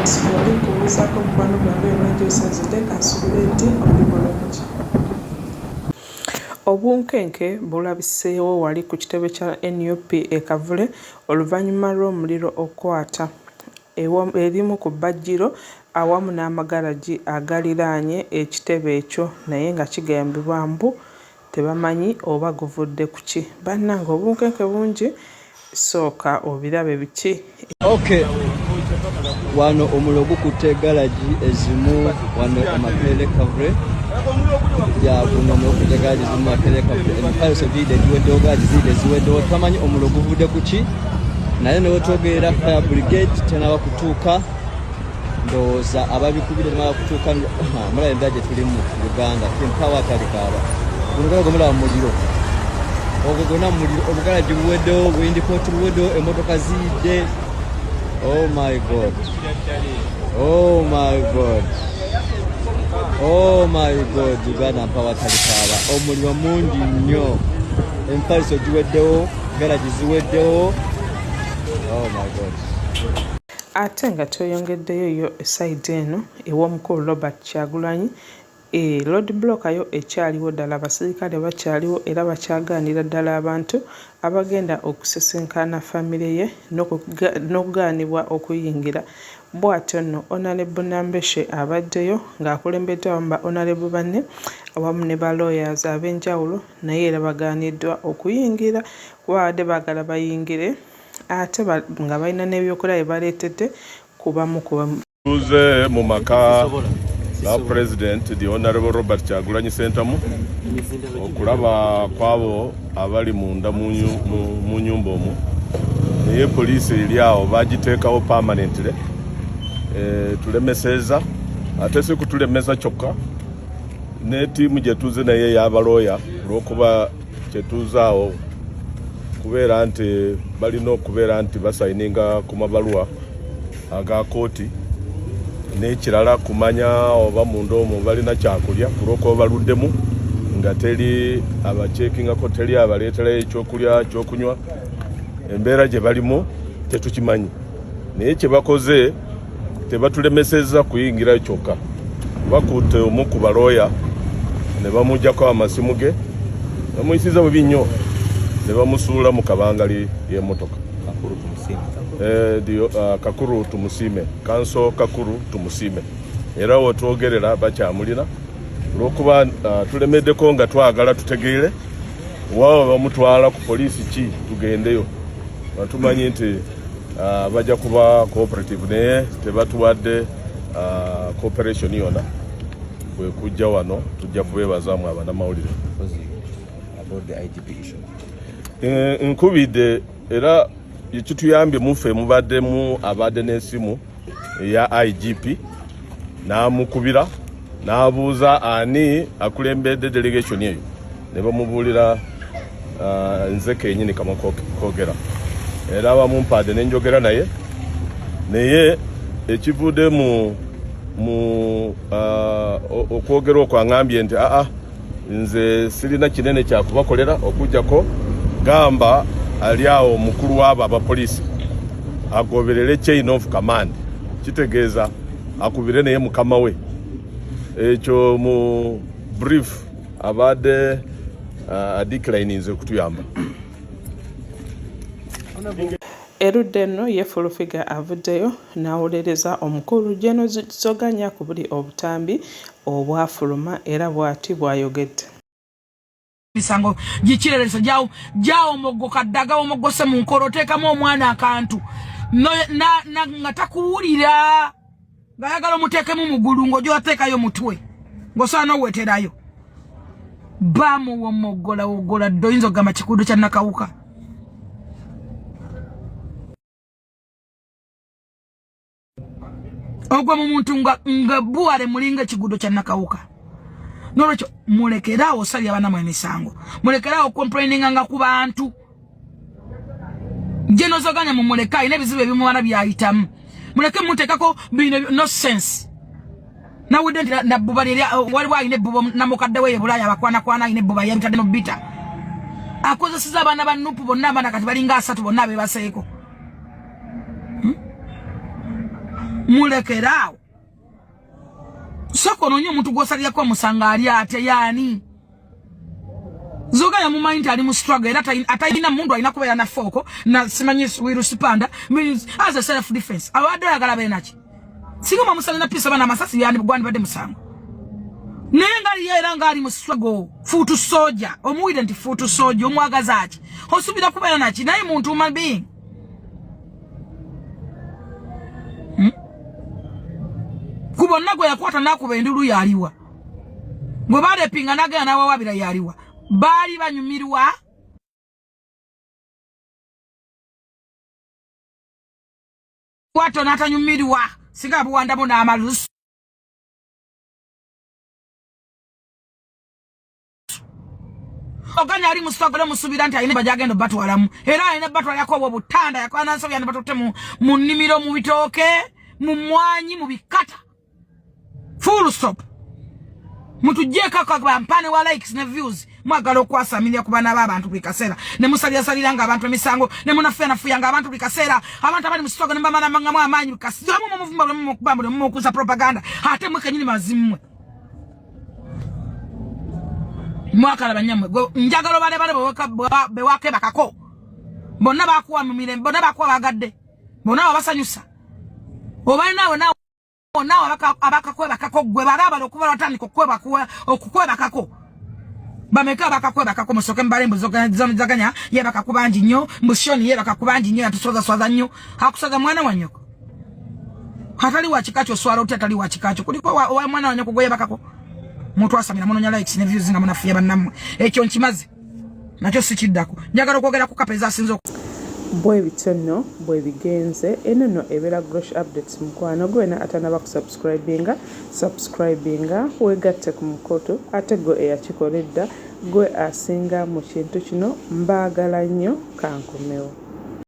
wali kubuuzaako mukwano gwange byonna gy'osazidde kansubire nti oli bulungi. Obunkenke bulabiseewo wali ku kitebe kya NUP e Kavule oluvannyuma lw'omuliro okwata erimu ku bbajjiro awamu n'amagalagi agaliraanye ekitebe ekyo naye nga kigambibwa mbu tebamanyi oba guvudde ku ki. Bannange obunkenke bungi, sooka obirabe biki. Okay. Wano omuliro gukutte galagi ezimu wano Makerere Kavule. Ya kuno n'okutte galagi ezimu Makerere Kavule. Empaliso zidde ziweddewo, galagi zidde ziweddewo. Tamanyi omuliro guvudde ku ki. Naye ne wetwogerera fire brigade tenaba kutuuka. Ndowooza ababikubire temaba kutuuka. Mulaba embeera gye tulimu mu Uganda. Tempawa atalikaaba. Guno gomulaba mu muliro. Ogwo gwonna muliro. Obugalagi buweddewo, windipoti buweddewo, emmotoka zidde. Oh my God. Oh my God. Oh my God. Uganda mpawa talikaaba. Omuliro mungi nnyo. Empaliso giweddewo, galagi ziweddewo. Oh my God. Ate nga tweyongeddeyo yo esayidi eno ew'omukulu Robert Kyagulanyi, road block yo ekyaliwo ddala, abasirikale bakyaliwo era bakyagaanira ddala abantu abagenda okusisinkana famire ye n'okugaanibwa okuyingira. Bw'atyo nno Honorable Nambeshe abaddeyo ng'akulembeddwa awamu ba Honorable banne awamu ne ba lawyers ab'enjawulo, naye era bagaaniddwa okuyingira kuba baagala bayingire ate nga balina n'ebyokulya bye baleetedde kubamu. Tuze mu maka la President the Honorable Robert Kyagulanyi Ssentamu okulaba kwabo abali munda mu nyumba omwo, naye poliisi eri awo bagiteekawo permanently. Tulemeseza ate si kutulemesa kyokka, ne ttiimu gye tuze naye y'abalooya olw'okuba kye tuze awo kubeera nti balina okubeera nti basayininga ku mabaluwa aga kooti n'ekirala kumanya oba munda omwo balina kyakulya kulw'okuba baluddemu nga teri abaceekingako, teri abaleeterayo ekyokulya ekyokunywa. Embeera gye balimu tetukimanyi, naye kye bakoze tebatulemesezza kuyingirayo kyokka. Bakutte omu ku balooya ne bamuggyako amasimu ge, bamuyisiza bubi nnyo ne bamusuula mu kabangali y'emmotoka. Kakuru tumusiime, kanso Kakuru tumusiime. Era wotwogerera bakyamulina olw'okuba tulemeddeko nga twagala tutegeere waawe bamutwala ku poliisi ki tugendeyo. Batumanyi nti bajja kuba cooperative naye tebatuwadde cooperation yonna. Bwe kujja wano tujja kubeebazaamu abanamawulire. Nkubidde era ekituyambye muffe mubaddemu abadde n'essimu eya IGP n'amukubira n'abuuza ani akulembedde delegation eyo, ne bamubuulira nze kennyini kamwa koogera, era abamumpadde n'enjogera naye ekivudde mu okwogera okwo aŋŋambye nti nze sirina kinene kyakubakolera okujjako gamba ali awo omukulu w'abo abapoliisi agoberere chain of command, kitegeeza akubire naye mukama we. Ekyo mu brief abadde declininze kutuyamba. Erudde nno ye Fulufiga avuddeyo n'awolereza omukulu Jeno Zoganya ku buli obutambi obwafuluma era bw'ati bw'ayogedde. Misango gichireresa jawo mogoka daga omogose mu nkoro tekamu omwana akantu no na ngatakuwulira ngayagala mutekemu mugulu ngojo atekayo mutwe ngosana weterayo bamu womogola wogola doyinzo gama kikudu kya nakawuka. Ogwa mu muntu nga buwale mulinga kigudo kya nakawuka. Nolwekyo mulekerawo sali abana mwe misango, mulekerawo complaining nga ku bantu. Jeno Zoganya mu muleka ine bizibu ebimwana byayitamu, muleke mutekako bino no sense. Na wudenti na buba waliwo ine buba na mukadde we Bulaya abakwana ine buba yantadde no bita akozesa abana ba nupu bonna abana kati balinga asatu bonna abe baseeko. mulekeraawo soko nonyo omuntu gwosalira kwa musanga ali ate yani zoga ya mumanyi ali mu struggle era atayina mundu alina kubeera na foko na simanyi wirusipanda means as a self defense awado yagala benachi sigoma musale na pisa bana masasi yani bugwani bade musango nengali yera ngali mu struggle futu soja omuwide nti futu soja omwagazaaki osubira kubeera nachi naye muntu human being kubonna gwe yakwata nakuba endulu yaliwa gwe balepinga nagenda nawawabira yaliwa bali banyumirwa kwato natanyumirwa singa buwanda bona amalusu oganya ali musitogole musubira nti ayine bajagendo batwalamu era ayine batwala yakobo butanda yakwana nso yana batote mu nimiro mu bitoke mu mwanyi mu bikata full stop mutujeka kwa bampane wa likes na views mwagalo kwasamilia kubana abantu bikasera ne musalya saliranga abantu emisango ne munafena fuyanga abantu bikasera abantu abali musitoga ne mbamana mangamu amanyi bikasira mu muvumba mu kubambo mu kuza propaganda ate mwekenyini mazimwe mwakala banyamwe njagalo bale bewake bakako bonna bakuwa mu mirembe bonna bakuwa bagadde bonna babasanyusa obayi nawe nawe abakakweba kako gwe baraba lokuba watandika okukweba kako bameka bakakweba kako musoke mbalembo zaganya ye bakakubanji nnyo mbushoni ye bakakubanji nnyo yatusoza swaza nnyo hakusoza mwana wa nyoko hatali wa chikacho swara utatali wa chikacho kuliko wa mwana wa nyoko gwe bakako muntu asamira muno nya likes ne views nga munafiya bannamwe ekyo nkimaze nakyo sikiddako njagala okwogera ku kapeza sinzo bwe bitono bwe bigenze enono ebera Grosh updates mukwano gwena atanaba subscribinga wegatte ku mukoto ate go eyakikoledda gwe asinga mu kintu kino mbaagala nnyo kankomewo.